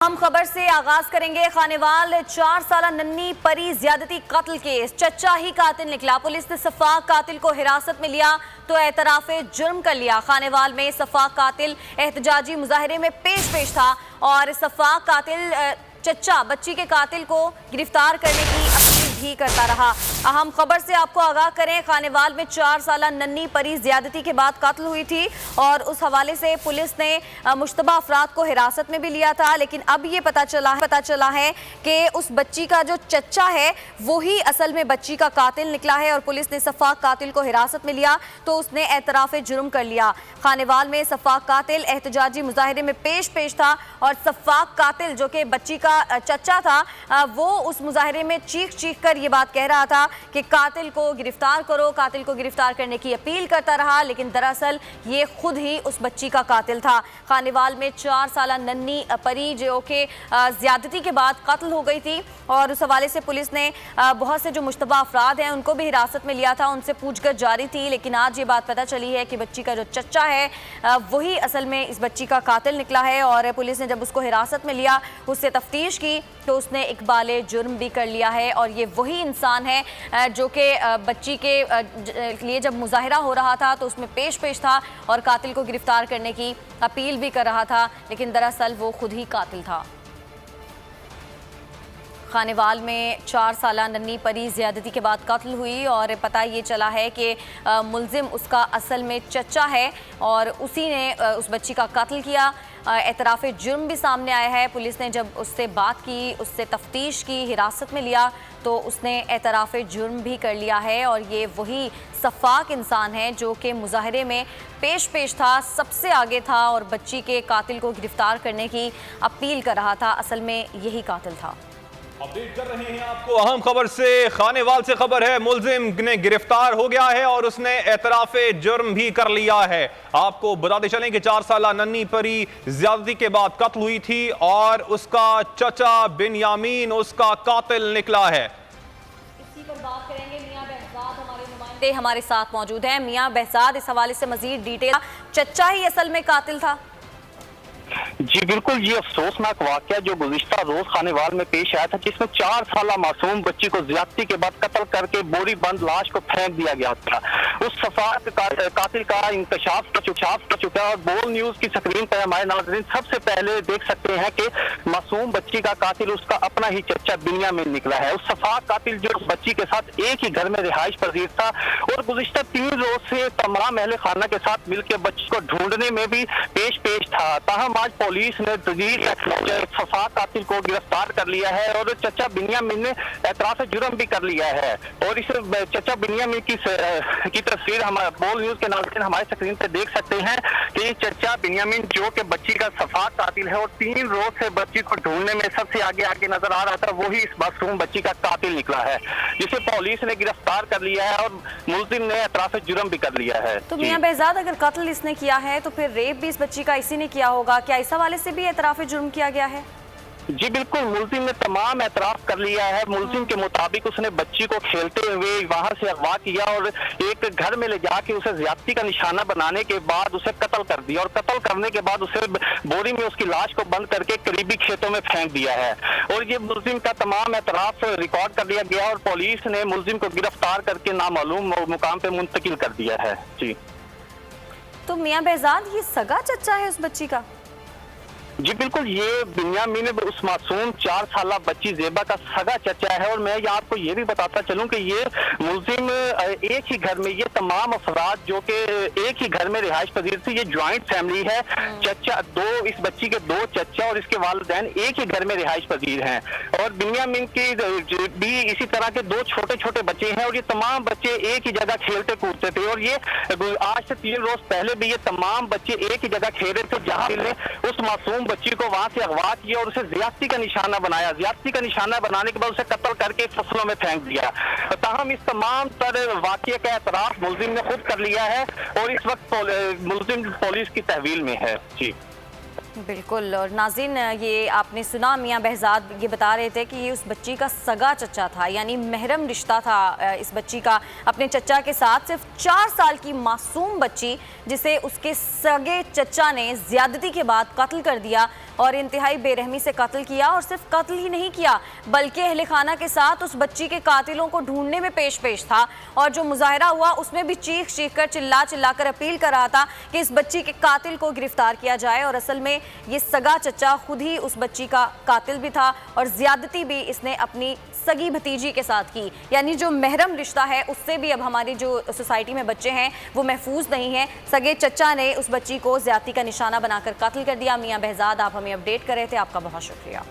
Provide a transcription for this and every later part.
हम खबर से आगाज करेंगे। खानेवाल 4 साल नन्ही परी ज्यादती कत्ल केस, चचा ही कातिल निकला। पुलिस ने सफाक कातिल को हिरासत में लिया तो एतराफे जुर्म कर लिया। खानेवाल में सफाक कातिल एहतजाजी मुजाहरे में पेश था और सफाक कातिल चचा बच्ची के कातिल को गिरफ्तार करने की अपील भी करता रहा। अहम खबर से आपको आगाह करें, खानेवाल में 4 साल नन्ही परी ज्यादती के बाद कत्ल हुई थी और उस हवाले से पुलिस ने मुश्तबा अफराद को हिरासत में भी लिया था। लेकिन अब ये पता चला है कि उस बच्ची का जो चचा है वही असल में बच्ची का कातिल निकला है और पुलिस ने सफाक कातिल को हिरासत में लिया तो उसने एतराफे जुर्म कर लिया। खानेवाल में सफाक कातिल एहतजाजी मुजाहरे में पेश था और सफाक कातिल जो कि बच्ची का चचा था वो उस मुजाहरे में चीख कर ये बात कह रहा था कि कातिल को गिरफ्तार करो, कातिल को गिरफ्तार करने की अपील करता रहा, लेकिन दरअसल ये खुद ही उस बच्ची का कातिल था। खानेवाल में 4 साल नन्ही परी जो कि ज्यादती के बाद कत्ल हो गई थी और उस हवाले से पुलिस ने बहुत से जो मुश्तबा अफराद हैं उनको भी हिरासत में लिया था, उनसे पूछताछ जारी थी। लेकिन आज ये बात पता चली है कि बच्ची का जो चचा है वही असल में इस बच्ची का कातिल निकला है और पुलिस ने जब उसको हिरासत में लिया, उससे तफ्तीश की तो उसने इकबाले जुर्म भी कर लिया है और ये वही इंसान है जो कि बच्ची के लिए जब मुजाहिरा हो रहा था तो उसमें पेश था और कातिल को गिरफ्तार करने की अपील भी कर रहा था, लेकिन दरअसल वो खुद ही कातिल था। खानेवाल में 4 साल नन्ही परी ज्यादती के बाद कत्ल हुई और पता ये चला है कि मुलजिम उसका असल में चचा है और उसी ने उस बच्ची का कत्ल किया। एतराफ़े जुर्म भी सामने आया है। पुलिस ने जब उससे बात की, उससे तफ्तीश की, हिरासत में लिया तो उसने एतराफ़े जुर्म भी कर लिया है और ये वही सफाक इंसान है जो कि मुजाहरे में पेश था, सबसे आगे था और बच्ची के कातिल को गिरफ्तार करने की अपील कर रहा था। असल में यही कातिल था। अपडेट कर रहे हैं आपको अहम खबर से। खानेवाल से खबर है, मुलजिम ने गिरफ्तार हो गया है और उसने एतराफे जुर्म भी कर लिया है। आपको बताते चलें कि 4 साल नन्ही परी ज्यादती के बाद कत्ल हुई थी और उसका चचा बिनयामीन उसका कातिल निकला है। इसी पर बात करेंगे। मियां बहजाद हमारे नुमाइंदे हमारे साथ मौजूद हैं। मियां बहजाद, इस हवाले से मजीद डिटेल, चचा ही असल में कातिल था? जी बिल्कुल, ये अफसोसनाक वाकया जो गुज़िश्ता रोज खानेवाल में पेश आया था, जिसमें 4 साल मासूम बच्ची को ज्यादती के बाद कत्ल करके बोरी बंद लाश को फेंक दिया गया था। उस सफाक कातिल का इंकशाफ हो चुका है और बोल न्यूज की स्क्रीन पर हमारे नाज़रीन सबसे पहले देख सकते हैं कि मासूम बच्ची का कातिल उसका अपना ही चचा बिनयामीन निकला है। उस सफाक कातिल जो उस बच्ची के साथ एक ही घर में रिहाइश पजीर था और गुज़िश्ता 3 रोज से तमाम अहले खाना के साथ मिलकर बच्ची को ढूंढने में भी पेश था। ताहम आज पुलिस ने सफाक कातिल को गिरफ्तार कर लिया है और चचा बिनयामीन ने एतराफ़े जुर्म भी कर लिया है और इस चचा बिनयामीन की तस्वीर हम बोल न्यूज के नाज़रीन हमारे स्क्रीन पे देख सकते हैं कि चचा बिनयामीन जो कि बच्ची का सफाक कातिल है और 3 रोज से बच्ची को ढूंढने में सबसे आगे नजर आ रहा था, वही इस मासूम बच्ची का कातिल निकला है, जिसे पुलिस ने गिरफ्तार कर लिया है और मुलजिम ने एतराफ़े जुर्म भी कर लिया है। तो मियां बहजाद, अगर कत्ल इसने किया है तो फिर रेप भी इस बच्ची का इसी ने किया होगा, क्या इस हवाले से भी एतराफ़े जुर्म किया गया है? जी बिल्कुल, मुलजिम ने तमाम एतराफ़ कर लिया है। मुलजिम के मुताबिक उसने बच्ची को खेलते हुए वहां से अगवा किया और एक घर में ले जाके उसे ज्यादती का निशाना बनाने के बाद उसे कत्ल कर दिया और कत्ल करने के बाद उसे बोरी में उसकी लाश को बंद करके करीबी खेतों में फेंक दिया है और ये मुलजिम का तमाम एतराफ़ रिकॉर्ड कर लिया गया और पुलिस ने मुलजिम को गिरफ्तार करके नामालूम मुकाम पे मुंतकिल कर दिया है। जी तो मियां बहजाद, ये सगा चचा है उस बच्ची का? जी बिल्कुल, ये बिनयामीन उस मासूम 4 साल बच्ची जेबा का सगा चचा है और मैं यहाँ आपको ये भी बताता चलूं कि ये मुलजिम एक ही घर में, ये तमाम अफराद जो कि एक ही घर में रिहाइश पजीर थी, ये ज्वाइंट फैमिली है। चचा इस बच्ची के 2 चचा और इसके वालिदैन एक ही घर में रिहाइश पजीर हैं और बिनयामीन की भी इसी तरह के 2 छोटे बच्चे हैं और ये तमाम बच्चे एक ही जगह खेलते कूदते थे और ये आज से 3 रोज पहले भी ये तमाम बच्चे एक ही जगह खेल रहे थे, जहाँ उस मासूम बच्ची को वहां से अगवा किया और उसे ज्यादती का निशाना बनाया। ज्यादती का निशाना बनाने के बाद उसे कत्ल करके फसलों में फेंक दिया। ताहम इस तमाम तर वाकये का एतराफ मुलजिम ने खुद कर लिया है और इस वक्त मुलजिम पुलिस की तहवील में है। जी बिल्कुल। और नाज़रीन, ये आपने सुना, मियां बहजाद ये बता रहे थे कि ये उस बच्ची का सगा चचा था, यानी महरम रिश्ता था इस बच्ची का अपने चचा के साथ। सिर्फ 4 साल की मासूम बच्ची जिसे उसके सगे चचा ने ज्यादती के बाद कत्ल कर दिया, और इंतहाई बेरहमी से कत्ल किया। और सिर्फ कत्ल ही नहीं किया बल्कि अहले खाना के साथ उस बच्ची के कातिलों को ढूंढने में पेश था। और जो मुजाहिरा हुआ उसमें भी चीख चीख कर चिल्ला कर अपील कर रहा था कि इस बच्ची के कातिल को गिरफ्तार किया जाए। और असल में ये सगा चचा खुद ही उस बच्ची का कातिल भी था और ज्यादती भी इसने अपनी सगी भतीजी के साथ की। यानी जो महरम रिश्ता है उससे भी अब हमारी जो सोसाइटी में बच्चे हैं वो महफूज नहीं है। सगे चचा ने उस बच्ची को ज्यादती का निशाना बनाकर कत्ल कर दिया। मियां बहजाद, आप हमें अपडेट कर रहे थे, आपका बहुत शुक्रिया।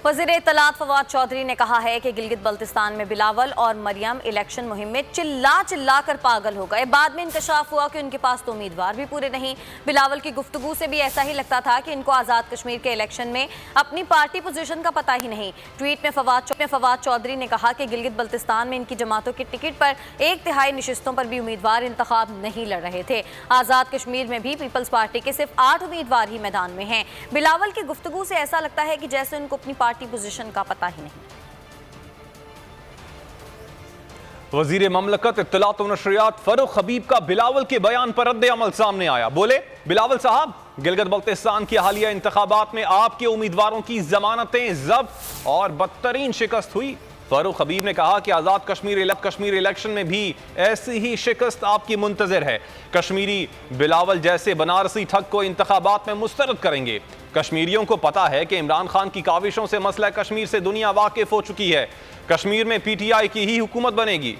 वज़ीर इत्तलात फवाद चौधरी ने कहा है कि गिलगित बल्तिस्तान में बिलावल और मरियम इलेक्शन मुहिम में चिल्ला कर पागल हो गए। बाद में इंकशाफ हुआ कि उनके पास तो उम्मीदवार भी पूरे नहीं। बिलावल की गुफ्तगू से भी ऐसा ही लगता था कि इनको आज़ाद कश्मीर के इलेक्शन में अपनी पार्टी पोजीशन का पता ही नहीं। ट्वीट में फवाद चौधरी ने कहा कि गिलगित बल्तिस्तान में इनकी जमातों की टिकट पर 1/3 नशिस्तों पर भी उम्मीदवार इंतखाब नहीं लड़ रहे थे। आज़ाद कश्मीर में भी पीपल्स पार्टी के सिर्फ 8 उम्मीदवार ही मैदान में हैं। बिलावल की गुफ्तगू से ऐसा लगता है कि जैसे उनको अपनी पार्टी पोजीशन का पता ही नहीं। वजीर ममलकत इत्तलात व नशरियात फरूख हबीब का बिलावल के बयान पर रद्द अमल सामने आया। बोले, बिलावल साहब, गिलगित बल्तिस्तान की हालिया इंतखाबात में आपके उम्मीदवारों की जमानतें जब्त और बदतरीन शिकस्त हुई। फरूख हबीब ने कहा कि आज़ाद कश्मीर इलेक्शन में भी ऐसी ही शिकस्त आपकी मुंतजर है। कश्मीरी बिलावल जैसे बनारसी ठग को इंतखाबात में मुस्तरद करेंगे। कश्मीरियों को पता है कि इमरान खान की काविशों से मसला कश्मीर से दुनिया वाकिफ हो चुकी है। कश्मीर में पीटीआई की ही हुकूमत बनेगी।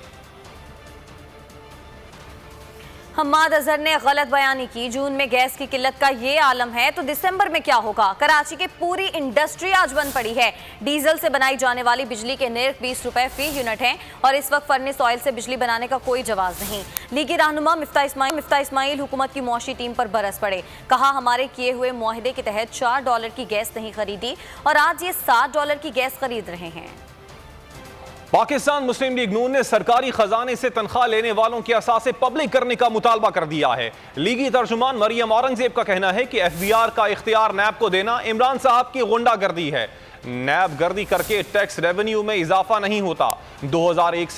हम्माद अजहर ने गलत बयानी की। जून में गैस की किल्लत का ये आलम है तो दिसंबर में क्या होगा। कराची की पूरी इंडस्ट्री आज बंद पड़ी है। डीजल से बनाई जाने वाली बिजली के नर्ख 20 रुपए फी यूनिट हैं और इस वक्त फर्नेस ऑयल से बिजली बनाने का कोई जवाज नहीं। लीगी रहनुमा मिफ्ता इस्माइल हुकूमत की मुआशी टीम पर बरस पड़े। कहा, हमारे किए हुए मुआहिदे के तहत $4 की गैस नहीं खरीदी और आज ये $7 की गैस खरीद रहे हैं। पाकिस्तान मुस्लिम लीग नून ने सरकारी खजाने से तनख्वाह लेने वालों के असासे पब्लिक करने का मुतालबा कर दिया है। लीगी तर्जुमान मरियम औरंगजेब का कहना है कि FBR का इख्तियार नैब को देना इमरान साहब की गुंडागर्दी है। नैब गर्दी करके टैक्स रेवेन्यू में इजाफा नहीं होता। 2001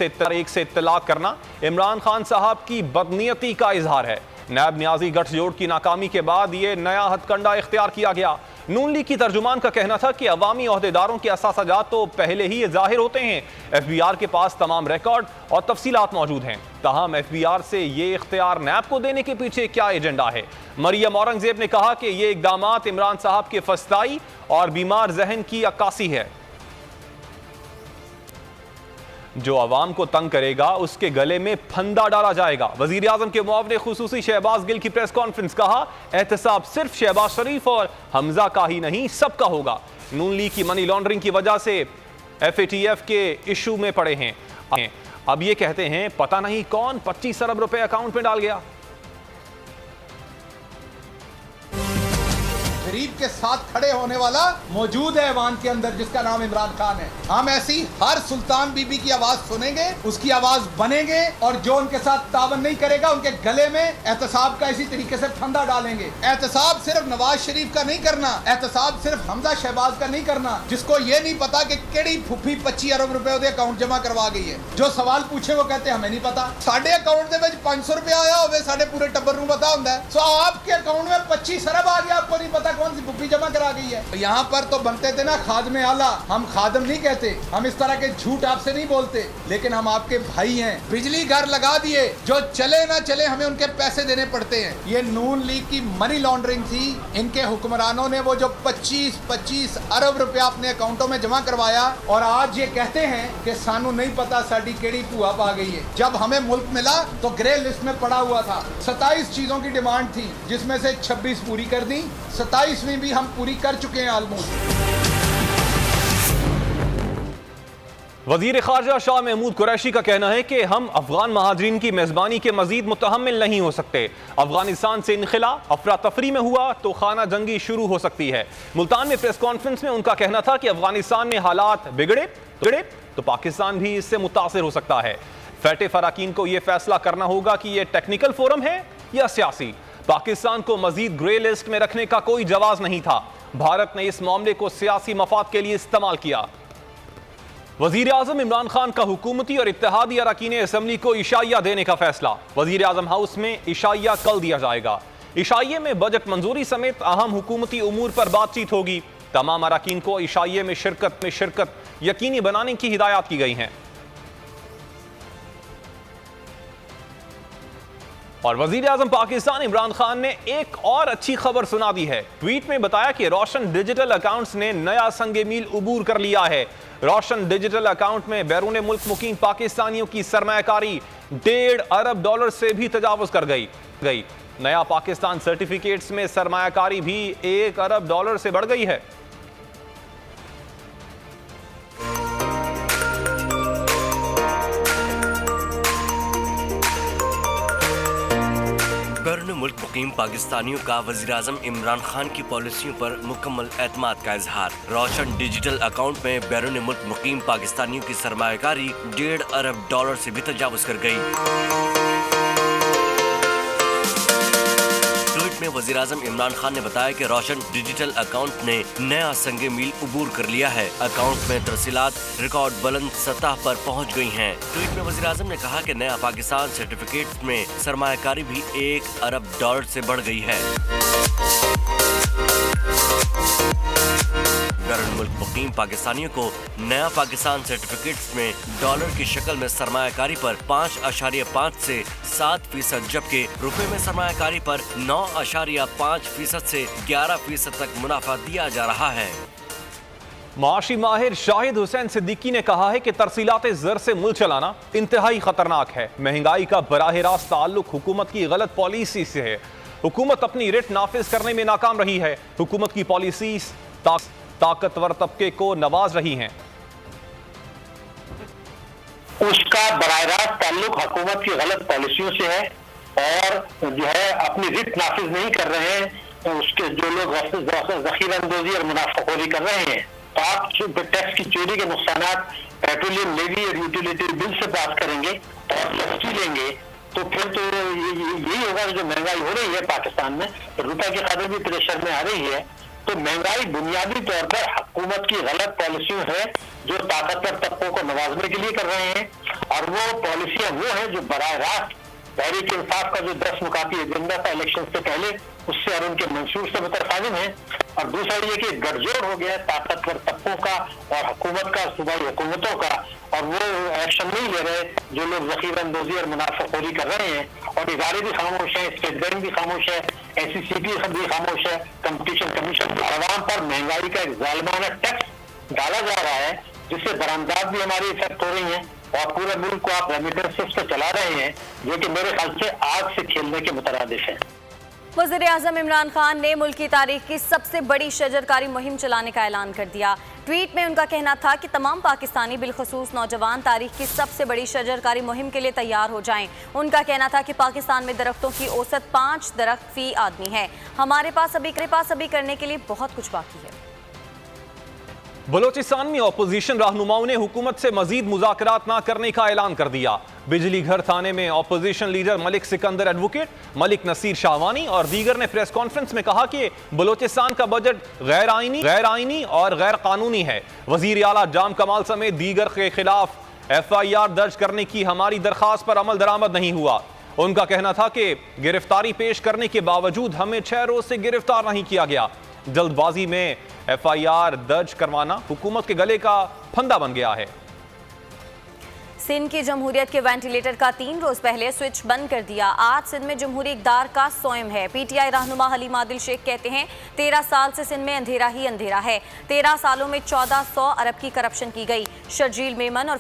से इत्तलाक करना इमरान खान साहब की बदनीयती का इजहार है। नैब न्याजी गठजोड़ की नाकामी के बाद ये नया हथकंडा इख्तियार किया गया। नून लीग की तर्जुमान का कहना था कि अवामी ओहदेदारों के असासाजात तो पहले ही जाहिर होते हैं। FBR के पास तमाम रिकॉर्ड और तफसीलात मौजूद हैं। ताहम FBR से ये इख्तियार नैब को देने के पीछे क्या एजेंडा है। मरियम औरंगजेब ने कहा कि ये इकदामात इमरान साहब के फस्ताई और बीमार जहन की अक्कासी है। जो अवाम को तंग करेगा उसके गले में फंदा डाला जाएगा। वजीर आजम के मुआवने खुसूसी शहबाज गिल की प्रेस कॉन्फ्रेंस। कहा, एहतसाब सिर्फ शहबाज शरीफ और हमजा का ही नहीं, सबका होगा। नून लीग की मनी लॉन्ड्रिंग की वजह से FATF के इशू में पड़े हैं। अब ये कहते हैं पता नहीं कौन 25 अरब रुपए अकाउंट में डाल गया। गरीब के साथ खड़े होने वाला मौजूद है ऐवान के अंदर, जिसका नाम इमरान खान है। हम ऐसी हर सुल्तान बीबी की आवाज सुनेंगे, उसकी आवाज बनेंगे और जो उनके साथ तावन नहीं करेगा उनके गले में एहतसाब का इसी तरीके से फंदा डालेंगे। एहतसाब सिर्फ नवाज शरीफ का नहीं करना, एहतसाब सिर्फ हमजा शहबाज का नहीं करना, जिसको ये नहीं पता कि केड़ी फुफी 25 अरब रुपए उहदे अकाउंट जमा करवा गई है। जो सवाल पूछे वो कहते हमें नहीं पता। साडे अकाउंट दे विच 500 रुपया आया होवे, साडे पूरे टब्बर नूं पता हुंदा है। सो आपके अकाउंट में 25 अरब आ गया, आपको नहीं पता कौन सी फुफी जमा करा गई है। यहाँ पर तो बनते थे ना खादमे आला। हम खादम नहीं कहते, हम इस तरह के झूठ आपसे नहीं बोलते, लेकिन हम आपके भाई हैं। बिजली घर लगा दिए, जो चले ना चले हमें उनके पैसे देने पड़ते हैं। ये नून लीग की मनी लॉन्ड्रिंग थी। इनके हुक्मरानों ने वो जो 25 अरब रुपया अपने अकाउंटों में जमा करवाया और आज ये कहते हैं कि सानू नहीं पता साडी केड़ी भूआ पा गई है। जब हमें मुल्क मिला तो ग्रे लिस्ट में पड़ा हुआ था। 27 चीजों की डिमांड थी, जिसमें से 26 पूरी कर दी, 27वीं भी हम पूरी कर चुके हैं ऑलमोस्ट। वजीर खारजा शाह महमूद कुरैशी का कहना है कि हम अफगान महाजरीन की मेजबानी के मजीद मुतहम्मिल नहीं हो सकते। अफगानिस्तान से इनखिला अफरा तफरी में हुआ तो खाना जंगी शुरू हो सकती है। मुल्तान में प्रेस कॉन्फ्रेंस में उनका कहना था कि अफगानिस्तान में हालात बिगड़े तो पाकिस्तान भी इससे मुतासिर हो सकता है। फैटे फराकीन को यह फैसला करना होगा कि यह टेक्निकल फोरम है या सियासी। पाकिस्तान को मजीद ग्रे लिस्ट में रखने का कोई जवाब नहीं था। भारत ने इस मामले को सियासी मफाद के लिए इस्तेमाल किया। वजीर आजम इमरान खान का हुकूमती और इत्तेहादी अरकान असम्बली को इशाइया देने का फैसला। वजीर आजम हाउस में इशाइया कल दिया जाएगा। इशाइये में बजट मंजूरी समेत अहम हुकूमती उमूर पर बातचीत होगी। तमाम अरकान को इशाइये में शिरकत यकीनी बनाने की हिदायत की गई हैं। और वजीर आजम पाकिस्तान इमरान खान ने एक और अच्छी खबर सुना दी है। ट्वीट में बताया कि रोशन डिजिटल अकाउंट्स ने नया संगे मील उबूर कर लिया है। रोशन डिजिटल अकाउंट में बैरून मुल्क मुकीम पाकिस्तानियों की सरमायाकारी $1.5 अरब से भी तजावुज कर गई। नया पाकिस्तान सर्टिफिकेट्स में सरमायाकारी भी $1 अरब से बढ़ गई है। बैरून मुल्क मुकीम पाकिस्तानियों का वज़ीर-ए-आज़म इमरान खान की पॉलिसियों पर मुकम्मल एतमाद का इजहार। रोशन डिजिटल अकाउंट में बैरून मुल्क मुकीम पाकिस्तानियों की सरमायाकारी $1.5 अरब से भी तजावुज कर गई। ट्वीट में वज़ीर-ए-आज़म इमरान खान ने बताया कि रोशन डिजिटल अकाउंट ने नया संगे मील उबूर कर लिया है। अकाउंट में तरसीलात रिकॉर्ड बुलंद सतह पर पहुंच गई हैं। ट्वीट में वज़ीर-ए-आज़म ने कहा कि नया पाकिस्तान सर्टिफिकेट में सरमायाकारी भी $1 अरब से बढ़ गई है। बैरून मुल्क मुकीम पाकिस्तानियों को नया पाकिस्तान सर्टिफिकेट्स में डॉलर की शक्ल में सरमायाकारी पर 5.5 से 7% जबकि रुपए में सरमायाकारी पर 9.5% से 11% तक मुनाफा दिया जा रहा है। माशी माहिर शाहिद हुसैन सिद्दीकी ने कहा है कि तरसीलात ज़र से मुल्क चलाना इंतहाई खतरनाक है। महंगाई का बराह रास्त ताल्लुक हुकूमत की गलत पॉलिसी से है। हुकूमत अपनी रिट नाफिज करने में नाकाम रही है। हुकूमत की पॉलिसी ताकतवर तबके को नवाज रही हैं। उसका बराह रास्त ताल्लुक हुकूमत की गलत पॉलिसियों से है और जो है अपनी रिट नाफिज नहीं कर रहे हैं। तो उसके जो लोग जखीरा अंदोजी और मुनाफाखोरी कर रहे हैं, टैक्स की चोरी के नुकसानात पेट्रोलियम लेवी और यूटिलिटी बिल से पास करेंगे और सब्सिडी लेंगे, तो फिर तो यही होगा। जो महंगाई हो रही है पाकिस्तान में, रुपए की कदर भी प्रेशर में आ रही है। तो महंगाई बुनियादी तौर पर हुकूमत की गलत पॉलिसियों है जो ताकतवर तबकों को नवाजने के लिए कर रहे हैं। और वो पॉलिसियां वो है जो बराह रास्त तहरीक इंसाफ का जो 10 मुकाती एजेंडा था इलेक्शन से पहले, उससे और उनके मंशूर से मुतरसाजिम है। और दूसरा ये कि गठजोड़ हो गया ताकतवर तबकों का और हुकूमत का, सूबाई हुकूमतों का, और वो एक्शन नहीं ले रहे जो लोग ज़खीरा अंदोजी और मुनाफाखोरी कर रहे हैं। और इदारे भी खामोश है, स्टेट बैंक भी खामोश है, SECP भी खामोश है, कंपटीशन कमीशन आवाम पर महंगाई का एक जालिमाना टैक्स डाला जा रहा है जिससे बरामदात भी हमारी इफेक्ट हो रही है और पूरे मुल्क को आप रेमिटेंसेस पे चला रहे हैं जो कि मेरे ख्याल से आग से खेलने के मुतरादिफ है। वज़ीर-ए-आज़म इमरान खान ने मुल्क की तारीख की सबसे बड़ी शजरकारी मुहिम चलाने का ऐलान कर दिया। ट्वीट में उनका कहना था कि तमाम पाकिस्तानी बिलखसूस नौजवान तारीख की सबसे बड़ी शजरकारी मुहिम के लिए तैयार हो जाएं। उनका कहना था कि पाकिस्तान में दरख्तों की औसत 5 दरख्त फी आदमी है। हमारे पास अभी करने के लिए बहुत कुछ बाकी है। बलोचिस्तान में अपोजिशन रहनुमाओं ने हुकूमत से मजीद मुज़ाकरात न करने का ऐलान कर दिया। बिजली घर थाने में opposition leader Malik Sikandar advocate, Malik Nasir Shahwani और दीगर ने प्रेस कॉन्फ्रेंस में कहा कि बलोचिस्तान का बजट गैर आइनी और गैर कानूनी है। वजीर आला जाम कमाल समेत दीगर के खिलाफ FIR दर्ज करने की हमारी दरख्वास्त पर अमल दरामद नहीं हुआ। उनका कहना था कि गिरफ्तारी पेश करने के बावजूद हमें 6 रोज से गिरफ्तार नहीं किया गया। जल्दबाजी में FIR दर्ज करवाना हुकूमत के गले का फंदा बन गया है। सिंध की जमहूरियत के वेंटिलेटर का 3 रोज पहले स्विच बंद कर दिया। आज सिंध में जमहूरी इक़्तिदार का सोयम है। PTI रहनुमा हलीम आदिल शेख कहते हैं 13 साल से सिंध में अंधेरा ही अंधेरा है। 13 सालों में 1400 अरब की करप्शन की गई। शर्जील मेमन और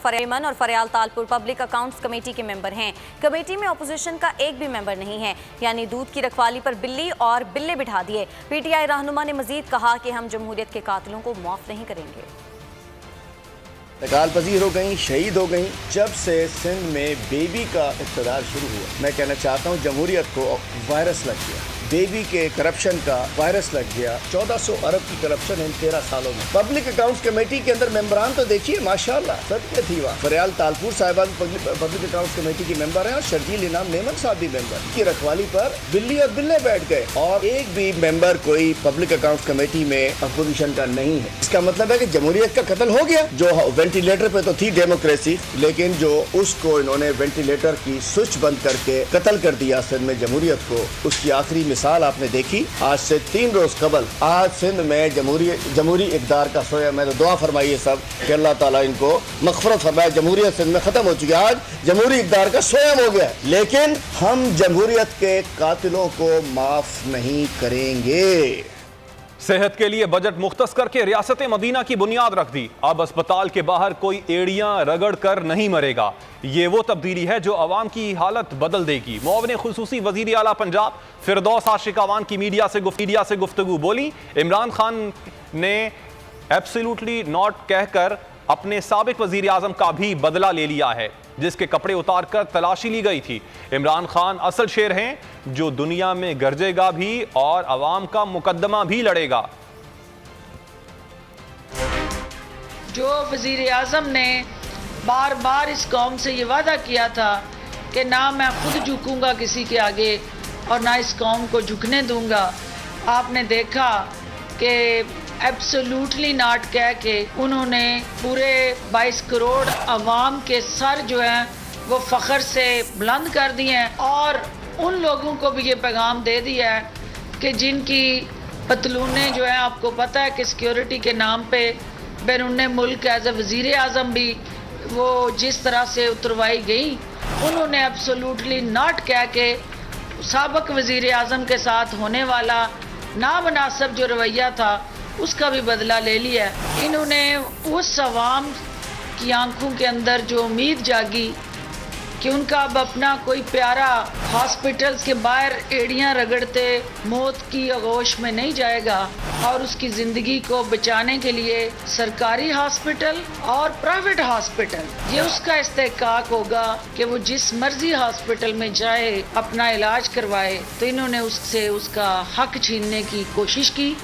फरियाल तालपुर पब्लिक अकाउंट्स कमेटी के मेंबर हैं। कमेटी में अपोजिशन का एक भी मेंबर नहीं है, यानी दूध की रखवाली पर बिल्ली और बिल्ले बिठा दिए। PTI रहनुमा ने मजीद कहा कि हम जमहूरियत के कातिलों को माफ नहीं करेंगे। नकाल पजीर हो गई, शहीद हो गई। जब से सिंध में बेबी का इक़्तिदार शुरू हुआ, मैं कहना चाहता हूँ जमहूरियत को वायरस लग गया। बेबी के करप्शन का वायरस लग गया। 1400 अरब की करप्शन इन 13 सालों में। पब्लिक अकाउंट्स कमेटी के अंदर मेंबरान तो देखिए माशाल्लाह सदके थी वहाँ। फरियाल तालपुर साहिबा पब्लिक अकाउंट्स कमेटी की मेंबर है और शर्जील इनाम मेमन साहब भी मेंबर। की रखवाली पर बिल्ली और बिल्ले बैठ गए और एक भी मेंबर कोई पब्लिक अकाउंट्स कमेटी में अपोजिशन का नहीं है। इसका मतलब है कि जमहूरियत का कत्ल हो गया। जो वेंटिलेटर पे तो थी डेमोक्रेसी, लेकिन जो उसको इन्होंने वेंटिलेटर की स्विच बंद करके कत्ल कर दिया सिंध में जमहूरियत को, उसकी आखिरी मिसाल मिसाल आपने देखी। आज से 3 रोज कबल आज सिंध में जमहूरी इक़्तिदार का सोया। मैं तो दुआ फरमाइए सब कि अल्लाह ताला इनको मग़फ़िरत फरमाए। जमहूरियत सिंध में ख़त्म हो चुकी है, आज जमहूरी इक़्तिदार का सोया हो गया। लेकिन हम जमहूरियत के कातिलों को माफ़ नहीं करेंगे। सेहत के लिए बजट मुख्तस करके रियासत मदीना की बुनियाद रख दी। अब अस्पताल के बाहर कोई एड़ियां रगड़ कर नहीं मरेगा। ये वो तब्दीली है जो अवाम की हालत बदल देगी। मुआविन खुसूसी वज़ीर आला पंजाब फिरदौस आशिक अवान की मीडिया से गुफ्तगू बोली। इमरान खान ने एब्सोल्युटली नॉट कहकर अपने साबिक वज़ीर आज़म का भी बदला ले लिया है, जिसके कपड़े उतार कर तलाशी ली गई थी। इमरान खान असल शेर हैं जो दुनिया में गरजेगा भी और अवाम का मुकदमा भी लड़ेगा। जो वज़ीर आज़म ने बार बार इस कौम से ये वादा किया था कि ना मैं खुद झुकूंगा किसी के आगे और ना इस कौम को झुकने दूंगा, आपने देखा कि एब्सोल्युटली नॉट कह के उन्होंने पूरे 22 करोड़ अवाम के सर जो हैं वो फ़ख्र से बुलंद कर दिए हैं और उन लोगों को भी ये पैगाम दे दिया है कि जिनकी पतलूनें जो हैं, आपको पता है कि सिक्योरिटी के नाम पे बैरून मुल्क एज ए वज़ीर आज़म भी वो जिस तरह से उतरवाई गई, उन्होंने एब्सोल्युटली नॉट कह के साबिक वज़ीर आज़म के साथ होने वाला नामनासिब जो रवैया था उसका भी बदला ले लिया। इन्होंने उस अवाम की आंखों के अंदर जो उम्मीद जागी कि उनका अब अपना कोई प्यारा हॉस्पिटल्स के बाहर एड़ियां रगड़ते मौत की आगोश में नहीं जाएगा और उसकी ज़िंदगी को बचाने के लिए सरकारी हॉस्पिटल और प्राइवेट हॉस्पिटल ये उसका इस्तेहकाक होगा कि वो जिस मर्जी हॉस्पिटल में जाए अपना इलाज करवाए। तो इन्होंने उससे उसका हक छीनने की कोशिश की।